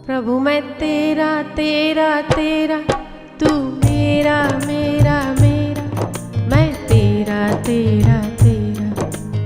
प्रभु मैं तेरा तेरा तेरा, तू मेरा मेरा मेरा, मैं तेरा तेरा तेरा,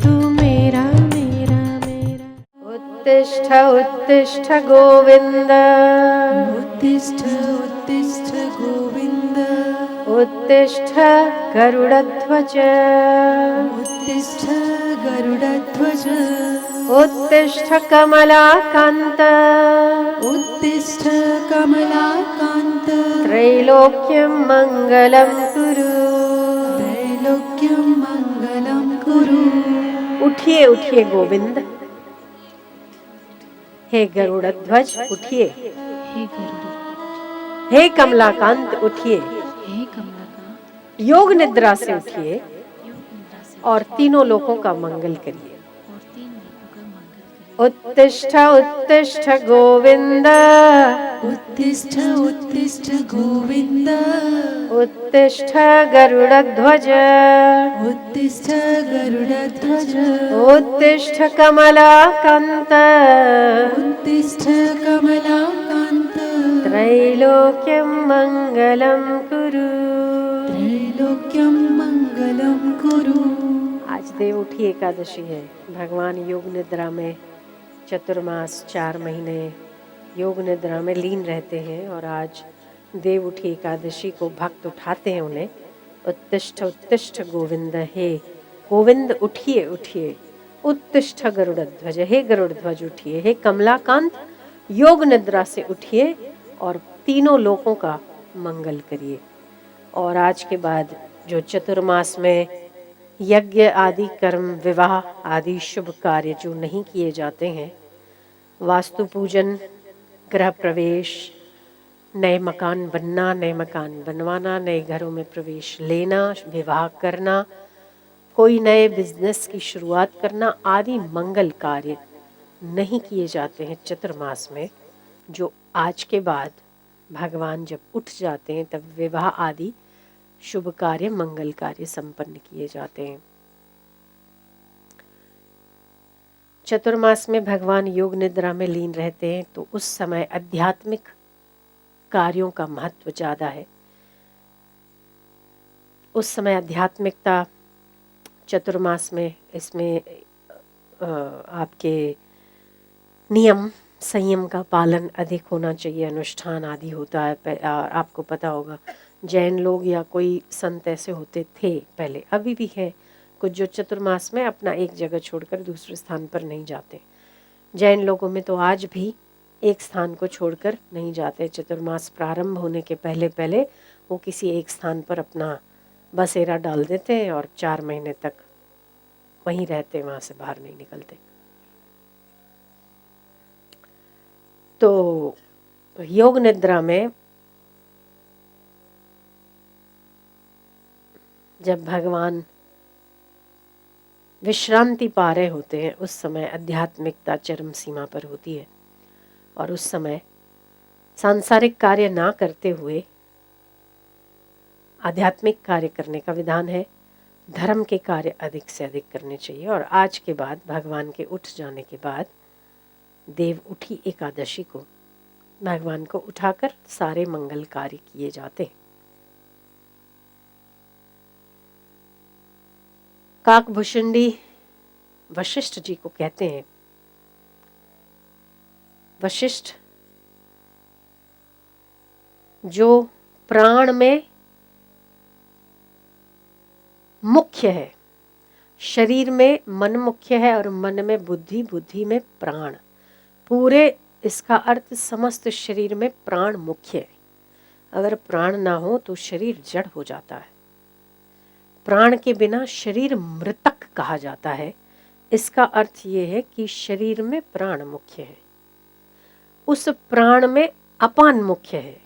तू मेरा मेरा मेरा। उत्तिष्ठ उत्तिष्ठ गोविंद, उत्तिष्ठ उत्तिष्ठ गोविन्द, उत्तिष्ठ गरुडध्वज, उत्तिष्ठ गरुडध्वज, उत्तिष्ठ कमलाकान्त, उत्तिष्ठ कमलाकान्त, त्रैलोक्यं मङ्गलं कुरु। त्रैलोक्यं मङ्गलं कुरु। उठिए उठिए गोविंद, हे गरुड़ध्वज उठिए, हे गरुड़, हे कमलाकांत उठिए, हे कमलाकांत, योग निद्रा से उठिए योग निद्रा से और तीनों लोकों का मंगल करिए। और तीन लोकों का मंगल करिए। उत्तिष्ठ उत्तिष्ठ गोविंद, उत्तिष्ठ उत्तिष्ठ गोविन्द, उत्तिष्ठ गरुड़ध्वज, उत्तिष्ठ गरुडध्वज, उत्तिष्ठ कमलाकांत, उत्तिष्ठ कमलाकान्त, त्रैलोक्यं मंगलं कुरु। त्रैलोक्यं मङ्गलं कुरु। आज देवउठी एकादशी है। भगवान योग निद्रा में चतुर्मास 4 महीने योग निद्रा में लीन रहते हैं और आज देवउठी एकादशी को भक्त उठाते हैं उन्हें। उत्तिष्ठ उत्तिष्ठ गोविंद, हे गोविंद उठिए उठिए, उत्तिष्ठ गरुड़ध्वज, हे गरुड़ध्वज उठिए, हे कमलाकांत योग निद्रा से उठिए और तीनों लोकों का मंगल करिए। और आज के बाद जो चतुर्मास में यज्ञ आदि कर्म, विवाह आदि शुभ कार्य जो नहीं किए जाते हैं, वास्तु पूजन, गृह प्रवेश, नए मकान बनना, नए मकान बनवाना, नए घरों में प्रवेश लेना, विवाह करना, कोई नए बिजनेस की शुरुआत करना आदि मंगल कार्य नहीं किए जाते हैं चतुर्मास में, जो आज के बाद भगवान जब उठ जाते हैं तब विवाह आदि शुभ कार्य, मंगल कार्य संपन्न किए जाते हैं। चतुर्मास में भगवान योग निद्रा में लीन रहते हैं तो उस समय आध्यात्मिक कार्यों का महत्व ज़्यादा है। उस समय आध्यात्मिकता चतुर्मास में, इसमें आपके नियम संयम का पालन अधिक होना चाहिए, अनुष्ठान आदि होता है। आपको पता होगा जैन लोग या कोई संत ऐसे होते थे पहले, अभी भी है कुछ जो चतुर्मास में अपना एक जगह छोड़कर दूसरे स्थान पर नहीं जाते। जैन लोगों में तो आज भी एक स्थान को छोड़कर नहीं जाते। चतुर्मास प्रारंभ होने के पहले पहले वो किसी एक स्थान पर अपना बसेरा डाल देते हैं और 4 महीने तक वहीं रहते, वहाँ से बाहर नहीं निकलते। तो योग निद्रा में जब भगवान विश्रांति पा रहे होते हैं उस समय आध्यात्मिकता चरम सीमा पर होती है और उस समय सांसारिक कार्य ना करते हुए आध्यात्मिक कार्य करने का विधान है। धर्म के कार्य अधिक से अधिक करने चाहिए। और आज के बाद भगवान के उठ जाने के बाद देव उठी एकादशी को भगवान को उठाकर सारे मंगल कार्य किए जाते हैं। काकभूषुंडी वशिष्ठ जी को कहते हैं, वशिष्ठ जो प्राण में मुख्य है, शरीर में मन मुख्य है और मन में बुद्धि, बुद्धि में प्राण, पूरे इसका अर्थ समस्त शरीर में प्राण मुख्य है। अगर प्राण ना हो तो शरीर जड़ हो जाता है। प्राण के बिना शरीर मृतक कहा जाता है। इसका अर्थ ये है कि शरीर में प्राण मुख्य है, उस प्राण में अपान मुख्य है।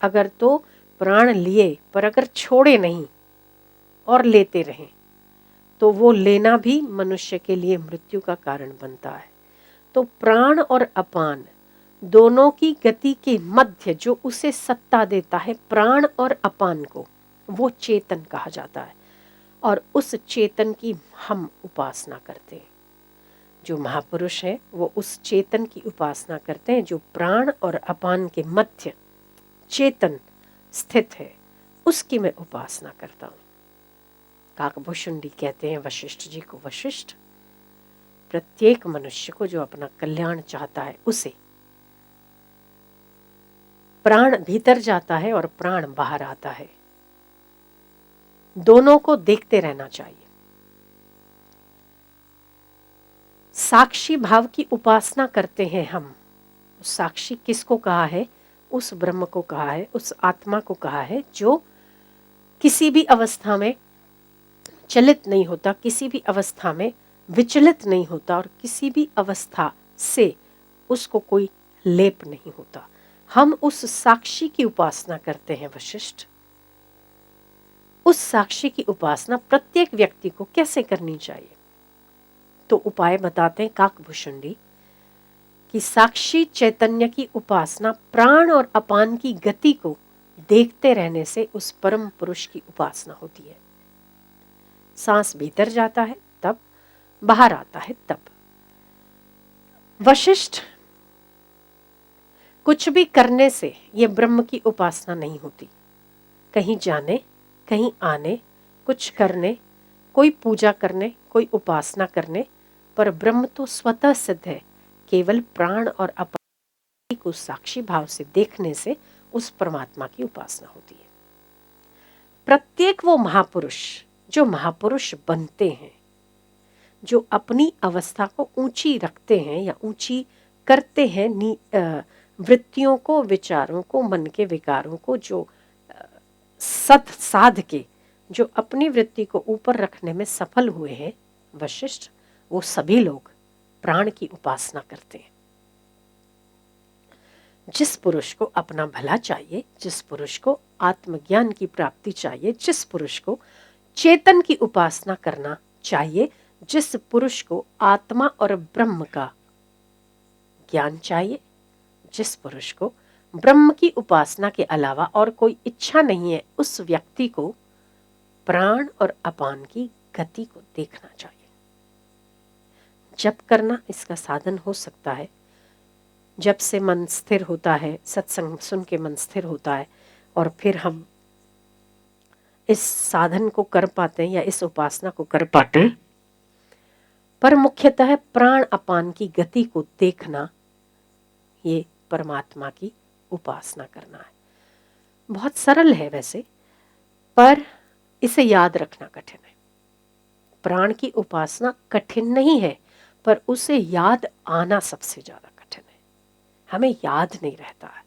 अगर तो प्राण लिए पर अगर छोड़े नहीं और लेते रहें तो वो लेना भी मनुष्य के लिए मृत्यु का कारण बनता है। तो प्राण और अपान दोनों की गति के मध्य जो उसे सत्ता देता है, प्राण और अपान को, वो चेतन कहा जाता है और उस चेतन की हम उपासना करते हैं। जो महापुरुष हैं वो उस चेतन की उपासना करते हैं जो प्राण और अपान के मध्य चेतन स्थित है, उसकी मैं उपासना करता हूँ। काकभूषुंडी कहते हैं वशिष्ठ जी को, वशिष्ठ प्रत्येक मनुष्य को जो अपना कल्याण चाहता है उसे प्राण भीतर जाता है और प्राण बाहर आता है, दोनों को देखते रहना चाहिए। साक्षी भाव की उपासना करते हैं हम। साक्षी किसको कहा है? उस ब्रह्म को कहा है, उस आत्मा को कहा है जो किसी भी अवस्था में चलित नहीं होता, किसी भी अवस्था में विचलित नहीं होता और किसी भी अवस्था से उसको कोई लेप नहीं होता। हम उस साक्षी की उपासना करते हैं वशिष्ठ। उस साक्षी की उपासना प्रत्येक व्यक्ति को कैसे करनी चाहिए? तो उपाय बताते हैं काकभूषुंडी कि साक्षी चैतन्य की उपासना प्राण और अपान की गति को देखते रहने से उस परम पुरुष की उपासना होती है। सांस भीतर जाता है तब, बाहर आता है तब। वशिष्ठ, कुछ भी करने से ये ब्रह्म की उपासना नहीं होती। कहीं जाने, कहीं आने, कुछ करने, कोई पूजा करने, कोई उपासना करने, पर ब्रह्म तो स्वतः सिद्ध है। केवल प्राण और अपान को साक्षी भाव से देखने से उस परमात्मा की उपासना होती है। प्रत्येक वो महापुरुष जो महापुरुष बनते हैं, जो अपनी अवस्था को ऊंची रखते हैं या ऊंची करते हैं, वृत्तियों को, विचारों को, मन के विकारों को जो सत साध के जो अपनी वृत्ति को ऊपर रखने में सफल हुए हैं वशिष्ठ, वो सभी लोग प्राण की उपासना करते हैं। जिस पुरुष को अपना भला चाहिए, जिस पुरुष को आत्मज्ञान की प्राप्ति चाहिए, जिस पुरुष को चेतन की उपासना करना चाहिए, जिस पुरुष को आत्मा और ब्रह्म का ज्ञान चाहिए, जिस पुरुष को ब्रह्म की उपासना के अलावा और कोई इच्छा नहीं है, उस व्यक्ति को प्राण और अपान की गति को देखना चाहिए। जप करना इसका साधन हो सकता है। जब से मन स्थिर होता है, सत्संग सुन के मन स्थिर होता है और फिर हम इस साधन को कर पाते हैं या इस उपासना को कर पाते हैं। पर मुख्यतः प्राण अपान की गति को देखना, ये परमात्मा की उपासना करना है। बहुत सरल है वैसे, पर इसे याद रखना कठिन है। प्राण की उपासना कठिन नहीं है, पर उसे याद आना सबसे ज्यादा कठिन है। हमें याद नहीं रहता है।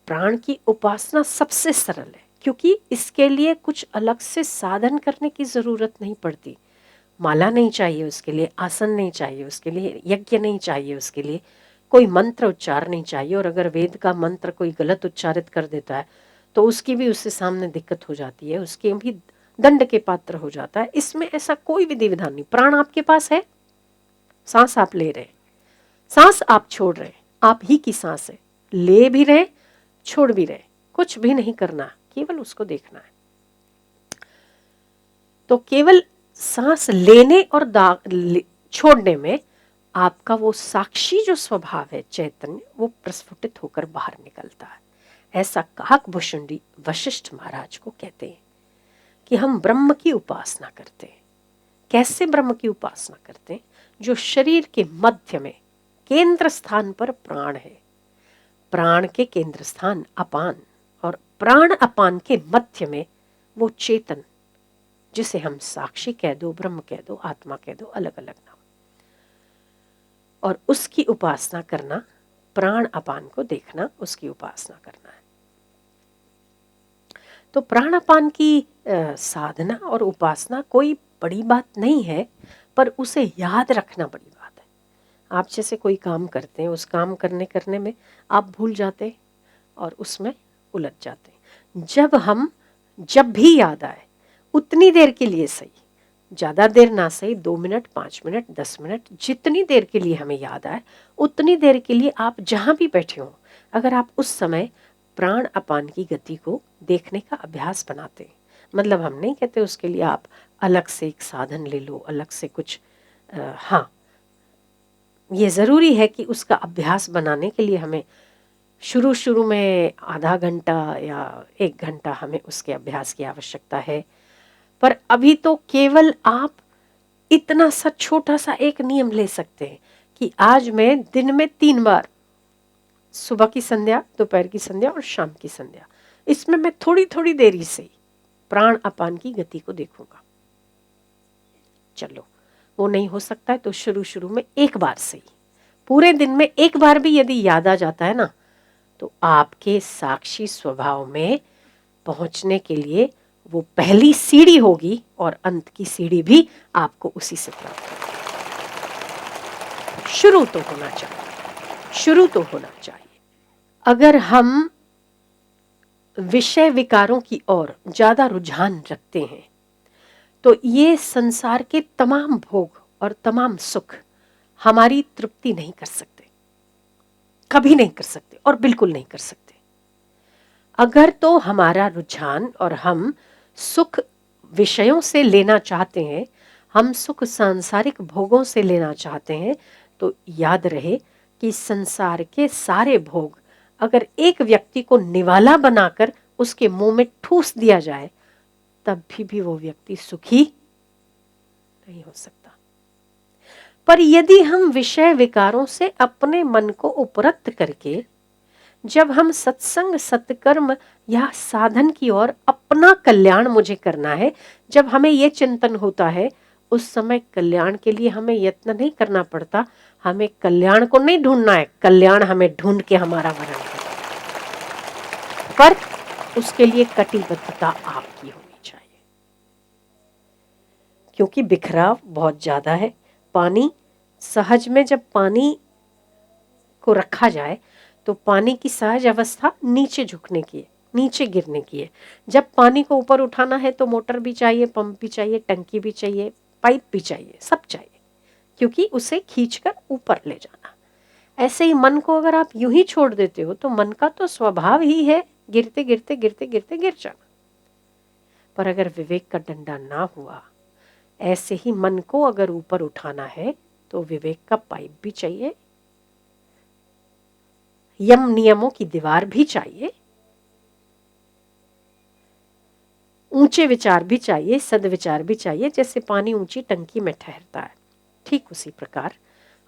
प्राण की उपासना सबसे सरल है क्योंकि इसके लिए कुछ अलग से साधन करने की जरूरत नहीं पड़ती। माला नहीं चाहिए उसके लिए, आसन नहीं चाहिए उसके लिए, यज्ञ नहीं चाहिए उसके लिए, कोई मंत्र उच्चार नहीं चाहिए। और अगर वेद का मंत्र कोई गलत उच्चारित कर देता है तो उसकी भी उससे सामने दिक्कत हो जाती है, उसके भी दंड के पात्र हो जाता है। इसमें ऐसा कोई विधि विधान नहीं। प्राण आपके पास है, सांस आप ले रहे, सांस आप छोड़ रहे, आप ही की सांस है, ले भी रहे छोड़ भी रहे, कुछ भी नहीं करना, केवल उसको देखना है। तो केवल सांस लेने और छोड़ने में आपका वो साक्षी जो स्वभाव है चैतन्य, वो प्रस्फुटित होकर बाहर निकलता है। ऐसा काकभूषुंडी वशिष्ठ महाराज को कहते हैं कि हम ब्रह्म की उपासना करते हैं। कैसे ब्रह्म की उपासना करते हैं? जो शरीर के मध्य में केंद्र स्थान पर प्राण है, प्राण के केंद्र स्थान अपान, और प्राण अपान के मध्य में वो चेतन, जिसे हम साक्षी कह दो, ब्रह्म कह दो, आत्मा कह दो, अलग अलग नाम, और उसकी उपासना करना, प्राण अपान को देखना, उसकी उपासना करना है। तो प्राण अपान की साधना और उपासना कोई बड़ी बात नहीं है, पर उसे याद रखना बड़ी बात है। आप जैसे कोई काम करते हैं, उस काम करने में आप भूल जाते हैं और उसमें उलझ जाते हैं। जब भी याद आए, उतनी देर के लिए सही, ज़्यादा देर ना सही, 2 मिनट, 5 मिनट, 10 मिनट, जितनी देर के लिए हमें याद आए उतनी देर के लिए आप जहाँ भी बैठे हो, अगर आप उस समय प्राण अपान की गति को देखने का अभ्यास बनाते हैं, मतलब हम नहीं कहते उसके लिए आप अलग से एक साधन ले लो, अलग से कुछ हाँ, ये ज़रूरी है कि उसका अभ्यास बनाने के लिए हमें शुरू शुरू में आधा घंटा या 1 घंटा हमें उसके अभ्यास की आवश्यकता है। पर अभी तो केवल आप इतना सा छोटा सा एक नियम ले सकते हैं कि आज मैं दिन में 3 बार, सुबह की संध्या, दोपहर की संध्या और शाम की संध्या, इसमें मैं थोड़ी थोड़ी देरी से ही प्राण अपान की गति को देखूंगा। चलो, वो नहीं हो सकता है तो शुरू शुरू में 1 बार से ही, पूरे दिन में 1 बार भी यदि याद आ जाता है ना, तो आपके साक्षी स्वभाव में पहुंचने के लिए वो पहली सीढ़ी होगी और अंत की सीढ़ी भी आपको उसी से प्राप्त होगी। शुरू तो होना चाहिए, शुरू तो होना चाहिए। अगर हम विषय विकारों की ओर ज्यादा रुझान रखते हैं तो ये संसार के तमाम भोग और तमाम सुख हमारी तृप्ति नहीं कर सकते, कभी नहीं कर सकते और बिल्कुल नहीं कर सकते। अगर तो हमारा रुझान और हम सुख विषयों से लेना चाहते हैं, हम सुख सांसारिक भोगों से लेना चाहते हैं, तो याद रहे कि संसार के सारे भोग अगर एक व्यक्ति को निवाला बनाकर उसके मुंह में ठूस दिया जाए, तब भी वो व्यक्ति सुखी नहीं हो सकता। पर यदि हम विषय विकारों से अपने मन को उपरत करके जब हम सत्संग सत्कर्म या साधन की ओर अपना कल्याण मुझे करना है, जब हमें यह चिंतन होता है, उस समय कल्याण के लिए हमें यत्न नहीं करना पड़ता। हमें कल्याण को नहीं ढूंढना है, कल्याण हमें ढूंढ के हमारा वरण करना है। पर उसके लिए कटिबद्धता आपकी होनी चाहिए, क्योंकि बिखराव बहुत ज्यादा है। पानी सहज में जब पानी को रखा जाए तो पानी की सहज अवस्था नीचे झुकने की है, नीचे गिरने की है। जब पानी को ऊपर उठाना है तो मोटर भी चाहिए, पंप भी चाहिए, टंकी भी चाहिए, पाइप भी चाहिए, सब चाहिए, क्योंकि उसे खींचकर ऊपर ले जाना। ऐसे ही मन को अगर आप यूं ही छोड़ देते हो तो मन का तो स्वभाव ही है गिरते गिरते गिरते गिरते गिर जाना। पर अगर विवेक का डंडा ना हुआ, ऐसे ही मन को अगर ऊपर उठाना है तो विवेक का पाइप भी चाहिए, यम नियमों की दीवार भी चाहिए, ऊंचे विचार भी चाहिए, सदविचार भी चाहिए। जैसे पानी ऊंची टंकी में ठहरता है, ठीक उसी प्रकार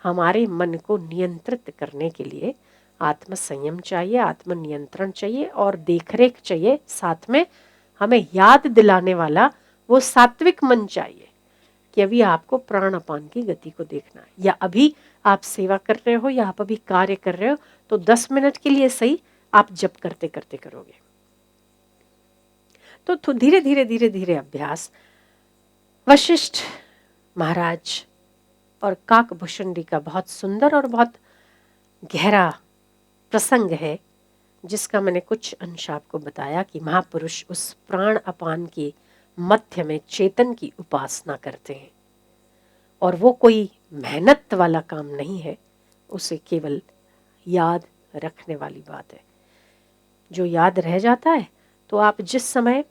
हमारे मन को नियंत्रित करने के लिए आत्म संयम चाहिए, आत्म नियंत्रण चाहिए और देखरेख चाहिए। साथ में हमें याद दिलाने वाला वो सात्विक मन चाहिए कि अभी आपको प्राण अपान की गति को देखना है, या अभी आप सेवा कर रहे हो, या आप अभी कार्य कर रहे हो, तो 10 मिनट के लिए सही आप जप करते करते करोगे। तो धीरे धीरे धीरे धीरे अभ्यास। वशिष्ठ महाराज और काकभूषणी का बहुत सुंदर और बहुत गहरा प्रसंग है, जिसका मैंने कुछ अंश आपको बताया कि महापुरुष उस प्राण अपान के मध्य में चेतन की उपासना करते हैं, और वो कोई मेहनत वाला काम नहीं है, उसे केवल याद रखने वाली बात है। जो याद रह जाता है तो आप जिस समय,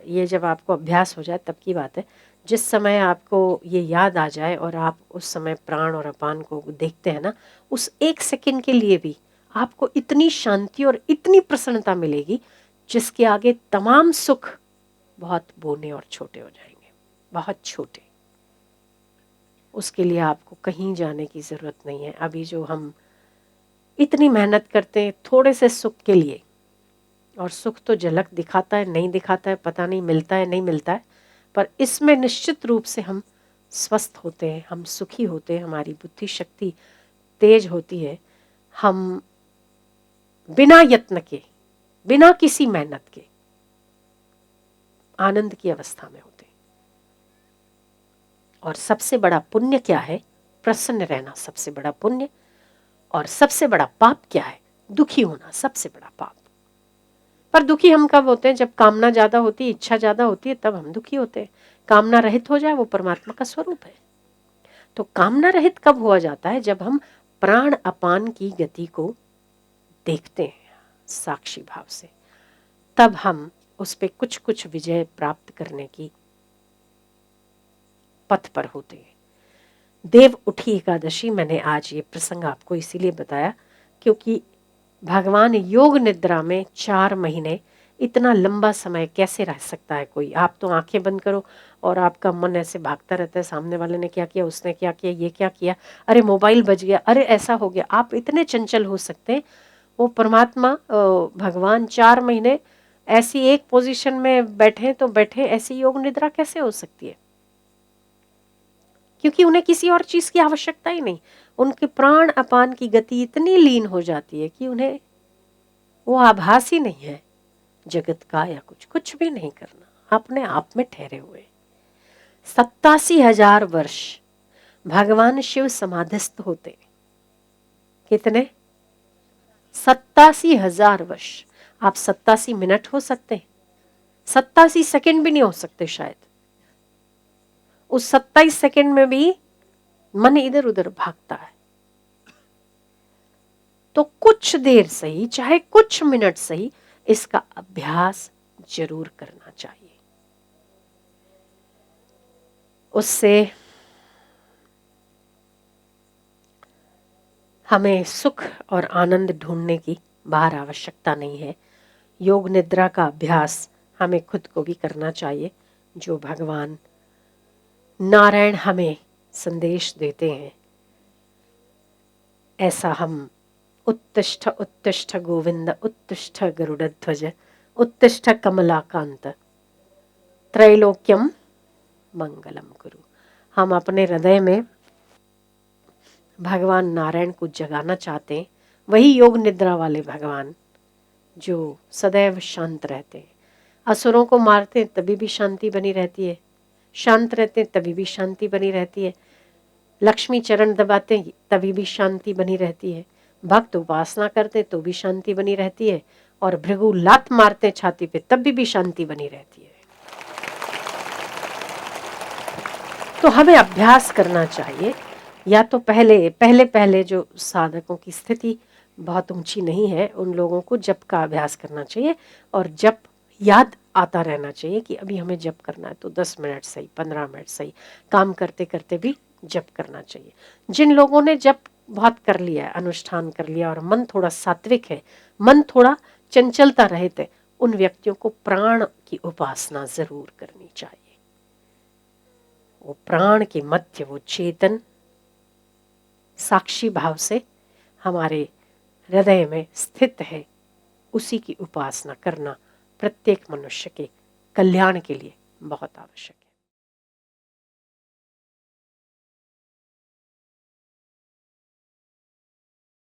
ये जब आपको अभ्यास हो जाए तब की बात है, जिस समय आपको ये याद आ जाए और आप उस समय प्राण और अपान को देखते हैं ना, उस 1 सेकंड के लिए भी आपको इतनी शांति और इतनी प्रसन्नता मिलेगी जिसके आगे तमाम सुख बहुत बोने और छोटे हो जाएंगे, बहुत छोटे। उसके लिए आपको कहीं जाने की ज़रूरत नहीं है। अभी जो हम इतनी मेहनत करते हैं थोड़े से सुख के लिए, और सुख तो झलक दिखाता है नहीं दिखाता है पता नहीं, मिलता है नहीं मिलता है, पर इसमें निश्चित रूप से हम स्वस्थ होते हैं, हम सुखी होते हैं, हमारी बुद्धि शक्ति तेज होती है, हम बिना यत्न के, बिना किसी मेहनत के आनंद की अवस्था में होते हैं। और सबसे बड़ा पुण्य क्या है? प्रसन्न रहना सबसे बड़ा पुण्य। और सबसे बड़ा पाप क्या है? दुखी होना सबसे बड़ा पाप। पर दुखी हम कब होते हैं? जब कामना ज्यादा होती है, इच्छा ज्यादा होती है, तब हम दुखी होते हैं। कामना रहित हो जाए, वो परमात्मा का स्वरूप है। तो कामना रहित कब हुआ जाता है? जब हम प्राण अपान की गति को देखते हैं साक्षी भाव से, तब हम उस पे कुछ कुछ विजय प्राप्त करने की पथ पर होते हैं। देव उठी एकादशी मैंने आज ये प्रसंग आपको इसीलिए बताया क्योंकि भगवान योग निद्रा में 4 महीने, इतना लंबा समय कैसे रह सकता है कोई। आप तो आंखें बंद करो और आपका मन ऐसे भागता रहता है, सामने वाले ने क्या किया, उसने क्या किया, ये क्या किया, अरे मोबाइल बज गया, अरे ऐसा हो गया। आप इतने चंचल हो सकते हैं। वो परमात्मा भगवान 4 महीने ऐसी एक पोजीशन में बैठे तो बैठे, ऐसी योग निद्रा कैसे हो सकती है? क्योंकि उन्हें किसी और चीज की आवश्यकता ही नहीं। उनके प्राण अपान की गति इतनी लीन हो जाती है कि उन्हें वो आभास ही नहीं है जगत का या कुछ भी नहीं करना, अपने आप में ठहरे हुए। 87,000 वर्ष भगवान शिव समाधिस्थ होते। कितने? 87,000 वर्ष। आप 87 मिनट हो सकते हैं, 87 सेकंड भी नहीं हो सकते शायद। उस 27 सेकंड में भी मन इधर उधर भागता है। तो कुछ देर सही, चाहे कुछ मिनट सही, इसका अभ्यास जरूर करना चाहिए। उससे हमें सुख और आनंद ढूंढने की बाहर आवश्यकता नहीं है। योग निद्रा का अभ्यास हमें खुद को भी करना चाहिए, जो भगवान नारायण हमें संदेश देते हैं। ऐसा हम उत्तिष्ठ उत्तिष्ठ गोविंद उत्तिष्ठ गरुड़ध्वज उत्तिष्ठ कमलाकांत त्रैलोक्यम मंगलम कुरु। हम अपने हृदय में भगवान नारायण को जगाना चाहते हैं, वही योग निद्रा वाले भगवान जो सदैव शांत रहते हैं। असुरों को मारते हैं तभी भी शांति बनी रहती है, शांत रहते हैं तभी भी शांति बनी रहती है, लक्ष्मी चरण दबाते हैं तभी भी शांति बनी रहती है, भक्त उपासना करते तो भी शांति बनी रहती है, और भृगु लात मारते छाती पे तब भी शांति बनी रहती है। तो हमें अभ्यास करना चाहिए। या तो पहले जो साधकों की स्थिति बहुत ऊंची नहीं है, उन लोगों को जप का अभ्यास करना चाहिए, और जप याद आता रहना चाहिए कि अभी हमें जप करना है, तो 10 मिनट सही, 15 मिनट सही, काम करते करते भी जप करना चाहिए। जिन लोगों ने जप बहुत कर लिया है, अनुष्ठान कर लिया, और मन थोड़ा सात्विक है, मन थोड़ा चंचलता रहित है, उन व्यक्तियों को प्राण की उपासना जरूर करनी चाहिए। वो प्राण के मध्य वो चेतन साक्षी भाव से हमारे हृदय में स्थित है, उसी की उपासना करना प्रत्येक मनुष्य के कल्याण के लिए बहुत आवश्यक है।